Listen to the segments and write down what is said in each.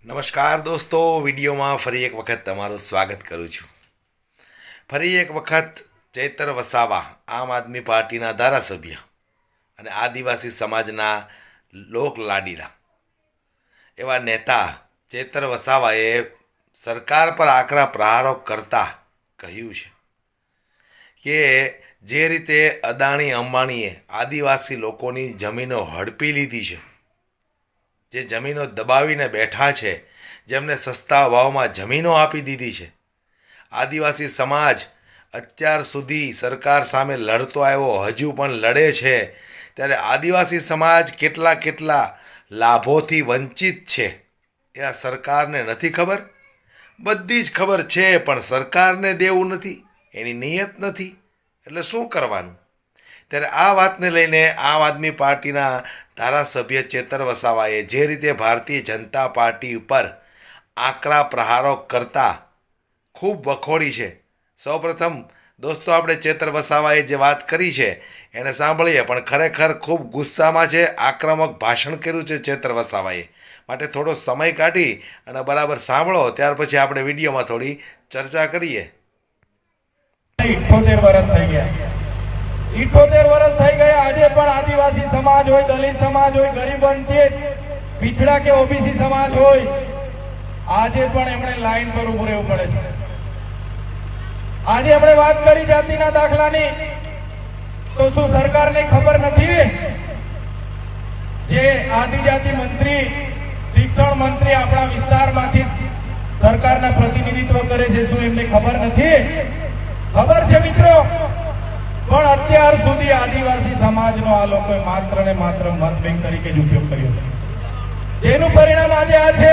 નમસ્કાર દોસ્તો, વિડીયોમાં ફરી એક વખત તમારું સ્વાગત કરું છું। ફરી એક વખત ચૈતર વસાવા આમ આદમી પાર્ટીના ધારાસભ્ય અને આદિવાસી સમાજના લોકલાડીલા એવા નેતા ચૈતર વસાવાએ સરકાર પર આકરા પ્રહારો કરતા કહ્યું છે કે જે રીતે અદાણી અંબાણીએ આદિવાસી લોકોની જમીનો હડપી લીધી છે, જે જમીનો દબાવીને બેઠા છે, જેમને સસ્તા ભાવમાં જમીનો આપી દીધી છે, આદિવાસી સમાજ અત્યાર સુધી સરકાર સામે લડતો આવ્યો, હજુ પણ લડે છે, ત્યારે આદિવાસી સમાજ કેટલા લાભોથી વંચિત છે એ આ સરકારને નથી ખબર? બધી જ ખબર છે, પણ સરકારને દેવું નથી, એની નિયત નથી, એટલે શું કરવાનું? ત્યારે આ વાતને લઈને આમ આદમી પાર્ટીના ધારાસભ્ય ચૈતર વસાવાએ જે રીતે ભારતીય જનતા પાર્ટી ઉપર આકરા પ્રહારો કરતા ખૂબ વખોડી છે। સૌપ્રથમ દોસ્તો આપણે ચૈતર વસાવાએ જે વાત કરી છે એને સાંભળીએ, પણ ખરેખર ખૂબ ગુસ્સામાં છે, આક્રમક ભાષણ કર્યું છે ચૈતર વસાવાએ, માટે થોડો સમય કાઢી અને બરાબર સાંભળો, ત્યાર પછી આપણે વિડીયોમાં થોડી ચર્ચા કરીએ। 78 વર્ષ થઈ ગયા, 78 વર્ષ થઈ ગયા। આજે પણ આદિવાસી સમાજ હોય, દલિત સમાજ હોય, ગરીબ વંચિત પીછડા કે ઓબીસી સમાજ હોય, આજે પણ એમણે લાઈન પર ઉભું રહેવું પડે છે। આજે આપણે વાત કરી જાતિના દાખલાની, તો શું સરકારને ખબર નથી? જે આદિજાતિ મંત્રી, શિક્ષણ મંત્રી આપણા વિસ્તારમાંથી સરકારના પ્રતિનિધિત્વ કરે છે, શું એમને ખબર નથી? ખબર છે મિત્રો, પણ અત્યાર સુધી આદિવાસી સમાજનો આ લોકોએ માત્ર ને માત્ર મત બેંક તરીકે જ ઉપયોગ કર્યો છે, જેનું પરિણામ આજે આ છે।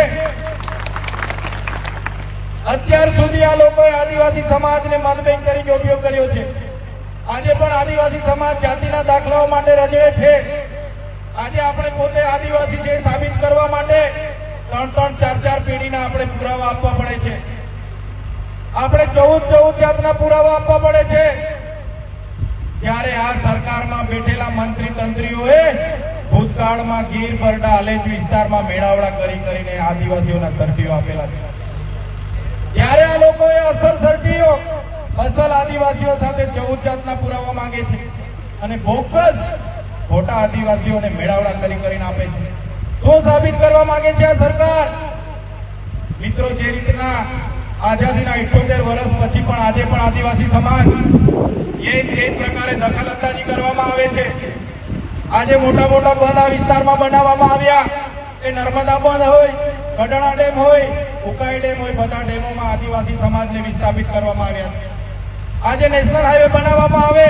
અત્યાર સુધી આ લોકોએ આદિવાસી સમાજને મત બેંક તરીકે ઉપયોગ કર્યો છે। આજે પણ આદિવાસી સમાજ જાતિના દાખલાઓ માટે રજવે છે। આજે આપણે પોતે આદિવાસી છે સાબિત કરવા માટે 3-3, 4-4 પેઢીના આપણે પુરાવા આપવા પડે છે। આપણે 14 જાતના પુરાવા આપવા પડે છે। ત્યારે આ સરકારમાં બેઠેલા મંત્રી તંત્રીઓએ ભૂતકાળમાં ગીર બરડા આલેચ વિસ્તારમાં મેળાવડા કરીને આદિવાસીઓના સર્ટીઓ આપેલા છે। ત્યારે આ લોકોએ અસલ સર્ટીઓ, અસલ આદિવાસીઓ સાથે 14 જાતના પુરાવા માંગે છે અને બોગસ ખોટા આદિવાસીઓને મેળાવડા કરીને આપે છે। શું સાબિત કરવા માંગે છે આ સરકાર? મિત્રો, જે રીતના આઝાદીના 78 વર્ષ પછી પણ આજે પણ આદિવાસી સમાજ એ પ્રકારે દખલઅંદાજી કરવામાં આવે છે। આજે મોટા બંધ આ વિસ્તારમાં બનાવવામાં આવ્યા, એ નર્મદા બંધ હોય, કડાણા ડેમ હોય, ઉકાઈ ડેમ હોય, બધા ડેમોમાં આદિવાસી સમાજને વિસ્થાપિત કરવામાં આવ્યા છે। આજે નેશનલ હાઈવે બનાવવામાં આવે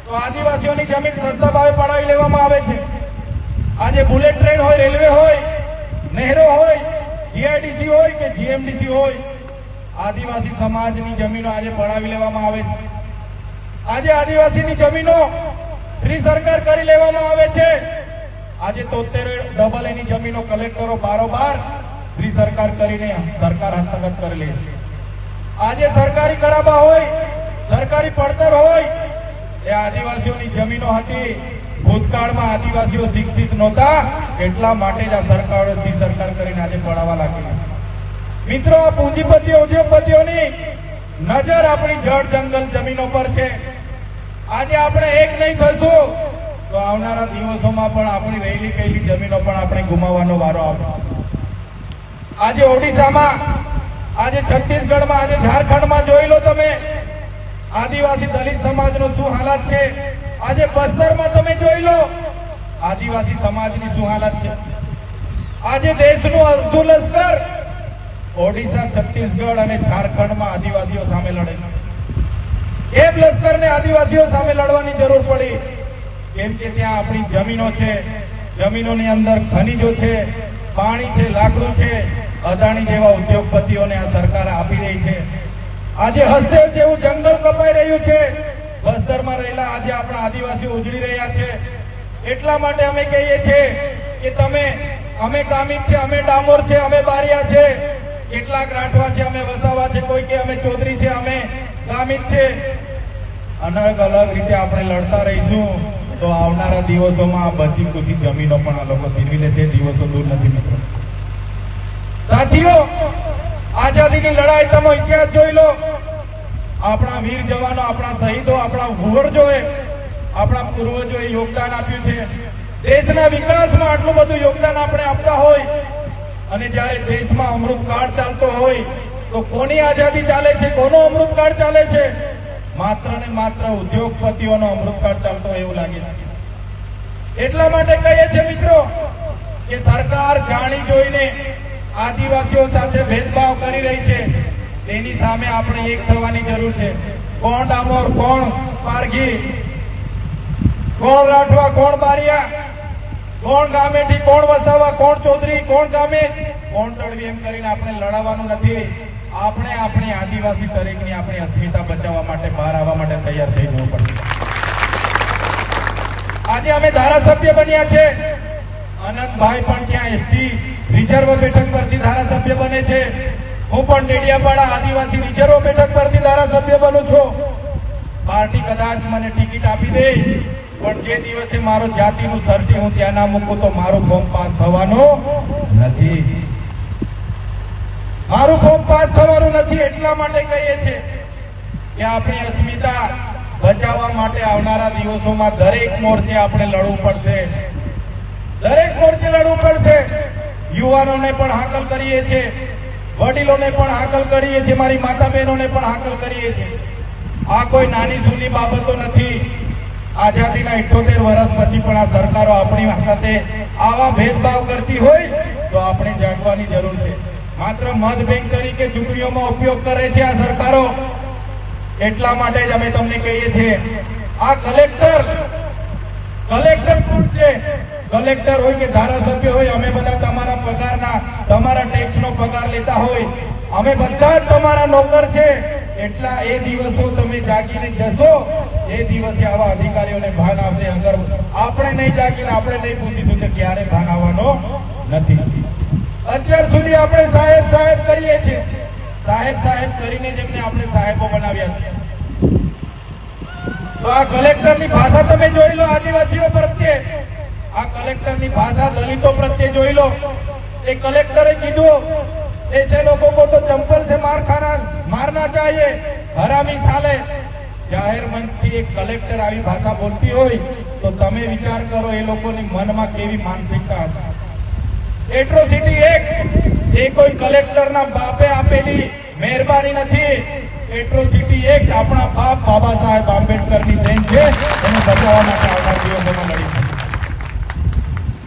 તો આદિવાસીઓની જમીન સસ્તા ભાવે પડાવી લેવામાં આવે છે। આજે બુલેટ ટ્રેન હોય, રેલવે હોય, નહેરો હોય, જીઆઈડીસી હોય કે જીએમડીસી હોય, આદિવાસી સમાજની જમીનો આજે પડાવી લેવામાં આવે છે। આજે આદિવાસીની જમીનો ફ્રી સરકાર કરી લેવામાં આવે છે। આજે 73 એની જમીનો કલેક્ટરો બારોબાર ફ્રી સરકાર કરીને સરકાર હસ્તગત કરી લે છે। આજે સરકારી કરાબા હોય, સરકારી પડતર હોય, એ આદિવાસીઓની જમીનો હતી। ભૂતકાળમાં આદિવાસીઓ શિક્ષિત નહોતા, એટલા માટે જ આ સરકારો ફ્રી સરકાર કરીને આજે પડાવવા લાગી। મિત્રો, આ પૂંજીપતિઓ, ઉદ્યોગપતિઓની નજર આપણી જળ જંગલ જમીનો પર છે। આજે આપણે એક નહીં થશું તો આવનારા દિવસોમાં પણ આપણી રહેલી કહેલી જમીનો પણ આપણે ગુમાવવાનો વારો આવશે। આજે ઓડિશામાં, આજે છત્તીસગઢમાં, આજે ઝારખંડમાં જોઈ લો તમે આદિવાસી દલિત સમાજનો શું હાલત છે। આજે બસ્તરમાં તમે જોઈ લો આદિવાસી સમાજની શું હાલત છે। આજે દેશનું અડધું લશ્કર ઓડિશા, છત્તીસગઢ અને ઝારખંડમાં આદિવાસીઓ સામે લડે છે। એ લશ્કરને આદિવાસીઓ સામે લડવાની જરૂર પડી, કેમ કે ત્યાં આપણી જમીનો છે, જમીનોની અંદર ખનીજો છે, પાણી છે, લાકડું છે, અદાણી જેવા ઉદ્યોગપતિઓને આ સરકાર આપી રહી છે। આજે હસ્તેવ જેવું જંગલ કપાઈ રહ્યું છે, બસ્તરમાં રહેલા આજે આપણા આદિવાસીઓ ઉજળી રહ્યા છે। એટલા માટે અમે કહીએ છીએ કે અમે ગામિત છે, અમે ડામોર છે, અમે બારિયા છે, કેટલાક રાઠવા છે, અમે વસાવા છે, કોઈ કે અમે ચૌધરી છે, અમે ગામિત છે। અલગ અલગ રીતે આપણે લડતા રહીશું તો આવનારા દિવસોમાં આ બધી કુછી જમીનો પણ આ લોકો છીનવી લેશે। દિવસો દૂર નથી મિત્રો। સાથીઓ, આઝાદીની લડાઈ તમે ઇતિહાસ જોઈ લો. આપણા વીર જવાનો, આપણા શહીદો, આપણા ભૂવરજોએ, આપણા પૂર્વજોએ યોગદાન આપ્યું છે. દેશના વિકાસમાં આટલું બધું યોગદાન આપણે આપતા હોય અને જ્યારે દેશમાં અમૃતકાળ ચાલતો હોય તો કોની આઝાદી ચાલે છે, કોનો અમૃતકાળ ચાલે છે? માત્ર ને માત્ર ઉદ્યોગપતિઓનો અમૃતકાળ ચાલતો હોય એવું લાગે છે. એટલા માટે કહીએ છીએ મિત્રો કે સરકાર જાણી જોઈને આદિવાસીઓ સાથે ભેદભાવ કરી રહી છે. તેની સામે આપણે એક થવાની જરૂર છે. કોણ ડામોર, કોણ પારઘી, કોણ રાઠવા, કોણ બારિયા, કોણ ગામેથી, કોણ વસાવા, કોણ ચૌધરી, કોણ ગામે, કોણ તળવી, એમ કરીને આપણે લડાવવાનું નથી. આપણે આપણી આદિવાસી તરીકેની આપણી અસ્મિતા બચાવવા માટે, બહાર આવવા માટે તૈયાર થઈ જવું પડશે. આજે અમે ધારાસભ્ય બન્યા છે. અનંતભાઈ પણ ત્યાં એસટી રિઝર્વ બેઠક પરથી ધારાસભ્ય બને છે. હું પણ ડેડિયાપાડા આદિવાસી રિઝર્વ બેઠક પરથી ધારાસભ્ય બનું છું. પાર્ટી કદાચ મને ટિકિટ આપી દે, પણ જે દિવસે મારો જાતિનું સરસી હું ત્યાં ના મૂકું તો મારું ફોર્મ પાસ થવાનું નથી. મારું ફોર્મ પાસ થવાનું નથી. એટલા માટે કહીએ છીએ કે આપણી અસ્મિતા બચાવવા માટે આવનારા દિવસોમાં દરેક મોરચે આપણે લડવું પડશે. દરેક મોરચે લડવું પડશે. યુવાનોને પણ હાકલ કરીએ છીએ, વડીલોને પણ હાકલ કરીએ છીએ, મારી માતા બહેનોને પણ હાકલ કરીએ છીએ. આ કોઈ નાની સૂની બાબતો નથી. આઝાદીના 78 વર્ષ પછી પણ આ સરકારો આપણી સાથે આવા ભેદભાવ કરતી હોય તો આપણે જાગવાની જરૂર છે. માત્ર મત બેંક તરીકે ચૂંટણીઓમાં ઉપયોગ કરે છે આ સરકારો. એટલા માટે જ અમે તમને કહીએ છીએ, આ કલેક્ટર કોણ છે? કલેક્ટર હોય કે ધારાસભ્ય હોય, અમે બધા તમારા પગારના, તમારા ટેક્સનો પગાર લેતા હોય, અમે બધા જ તમારા નોકર છે. એટલા એ દિવસો તમે જાગીને જશો, એ દિવસે આવા અધિકારીઓને ભાન આવશે. અગર આપણે નહીં જાગીને આપણે નહીં પૂછીશું તો ક્યારે ભાન આવવાનો નથી. અત્યાર સુધી આપણે સાહેબ સાહેબ કરીએ છીએ. સાહેબ સાહેબ કરીને જેમને આપણે સાહેબો બનાવ્યા છે. તો આ કલેક્ટરની ભાષા તમે જોઈ લો આદિવાસીઓ પ્રત્યે, આ કલેક્ટરની ભાષા દલિતો પ્રત્યે જોઈ લો. એ કલેક્ટરે કીધું ऐसे लोगों को तो चंपल से मारना चाहिए, हरामी साले. જાહેર મંચથી એક કલેક્ટર આવી ભાષા બોલતી હોય તો તમે વિચાર કરો એ લોકોની મનમાં કેવી માનસિકતા હશે. એટ્રોસિટી એક્ટ એ કોઈ કલેક્ટરના બાપે આપેલી મહેરબાની નથી. એટ્રોસિટી એક્ટ આપણા બાપ બાબા સાહેબ આંબેડકરની દેન છે. એને બચાવવા માટે આવનાર દિવસોમાં લડીશું.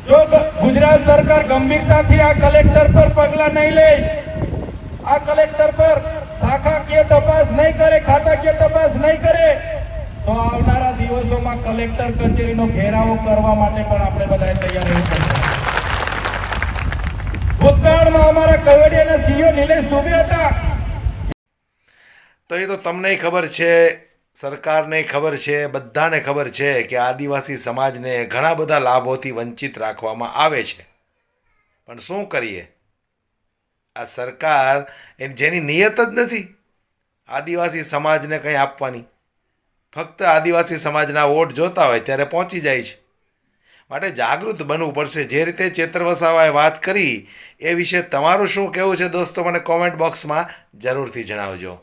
જો ગુજરાત સરકાર ગંભીરતાથી આ કલેક્ટર પર પગલાં નહીં લે, આ કલેક્ટર પર શાખાકીય તપાસ નહીં કરે, ખાતાકીય તપાસ નહીં કરે, તો આવનારા દિવસોમાં કલેક્ટર કચેરીનો ઘેરાવો કરવા માટે પણ આપણે બધાએ તૈયાર રહેવું પડશે. ભૂતકાળમાં અમારા કેવડિયાના સીઓ નિલેશ દુબે હતા. તો એ તો તમને ખબર છે, સરકારને ખબર છે, બધાને ખબર છે કે આદિવાસી સમાજને ઘણા બધા લાભોથી વંચિત રાખવામાં આવે છે. પણ શું કરીએ, આ સરકાર જેની નિયત જ નથી આદિવાસી સમાજને કંઈ આપવાની. ફક્ત આદિવાસી સમાજના વોટ જોતા હોય ત્યારે પહોંચી જાય છે. માટે જાગૃત બનવું પડશે. જે રીતે ચેતર વસાવાએ વાત કરી એ વિશે તમારું શું કહેવું છે દોસ્તો, મને કોમેન્ટ બોક્સમાં જરૂરથી જણાવજો.